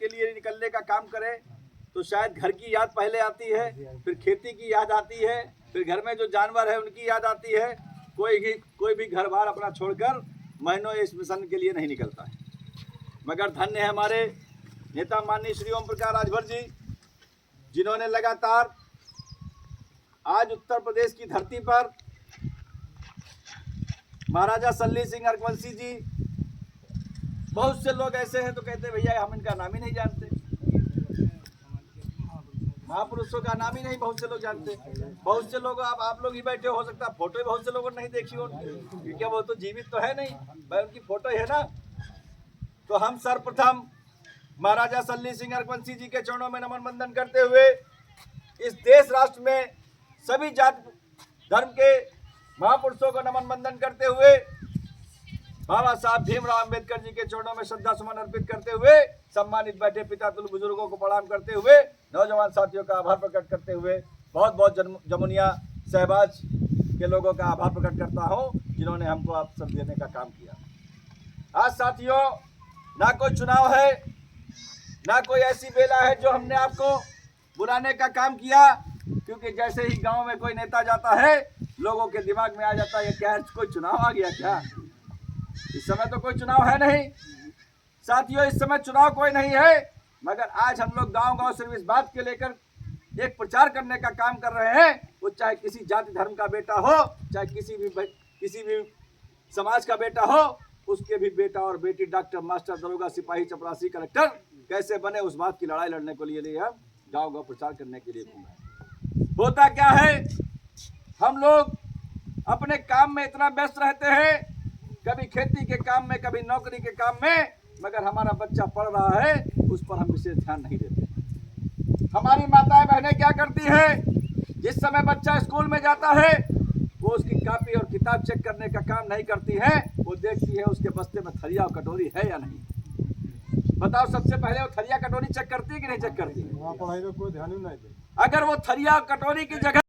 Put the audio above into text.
लिए निकलने का काम करें तो शायद घर की याद पहले आती है, फिर खेती की याद आती है, फिर घर में जो जानवर है उनकी याद आती है। कोई भी घर बार अपना छोड़कर महीनों इस मिशन के लिए नहीं निकलता है। मगर धन्य है हमारे नेता माननीय श्री ओम प्रकाश राजभर जी, जिन्होंने लगातार आज उत्तर प्रदेश की धरती पर महाराजा सल्ली सिंह अरकवंशी जी, बहुत से लोग ऐसे हैं तो कहते भैया हम इनका नाम ही नहीं जानते, महापुरुषों का नाम ही नहीं बहुत से लोग जानते। बहुत से लोग आप लोग ही बैठे हो सकता है फोटो ही बहुत से लोगों ने नहीं देखी हो, क्योंकि वो तो जीवित तो है नहीं, भाई उनकी फोटो ही है ना। तो हम सर्वप्रथम महाराजा सल्ली सिंह अरकवंशी जी के चरणों में नमन वंदन करते हुए इस देश राष्ट्र में सभी जाति धर्म के महापुरुषों को नमन वंदन करते हुए बाबा साहब भीमराव अम्बेडकर जी के चरणों में श्रद्धा सुमन अर्पित करते हुए सम्मानित बैठे पिता तुल्य बुजुर्गों को प्रणाम करते हुए नौजवान साथियों का आभार प्रकट करते हुए बहुत बहुत जमुनिया सहबाज के लोगों का आभार प्रकट करता हूं, जिन्होंने हमको अवसर देने का काम किया। आज साथियों, ना कोई चुनाव है, ना कोई ऐसी बेला है जो हमने आपको बुलाने का काम किया, क्योंकि जैसे ही गांव में कोई नेता जाता है लोगों के दिमाग में आ जाता है क्या कोई चुनाव आ गया क्या। इस समय तो कोई चुनाव है नहीं साथियों, इस समय चुनाव कोई नहीं है। मगर आज हम लोग गांव-गांव सिर्फ इस बात के लेकर एक प्रचार करने का काम कर रहे हैं, वो चाहे किसी जाति धर्म का बेटा हो, चाहे किसी भी समाज का बेटा हो, उसके भी बेटा और बेटी डॉक्टर, मास्टर, दरोगा, सिपाही, चपरासी, कलेक्टर कैसे बने, उस बात की लड़ाई लड़ने के लिए हम गाँव-गाँव प्रचार करने के लिए घूमे। होता क्या है, हम लोग अपने काम में इतना व्यस्त रहते हैं, कभी खेती के काम में, कभी नौकरी के काम में, मगर हमारा बच्चा पढ़ रहा है उस पर हम विशेष ध्यान नहीं देते। हमारी माताएं बहनें क्या करती हैं, जिस समय बच्चा स्कूल में जाता है वो उसकी कॉपी और किताब चेक करने का काम नहीं करती है, वो देखती है उसके बस्ते में थरिया और कटोरी है या नहीं। बताओ, सबसे पहले वो थरिया कटोरी चेक करती है कि नहीं चेक करती है? पढ़ाई में कोई ध्यान ही नहीं दे। अगर वो थरिया कटोरी की जगह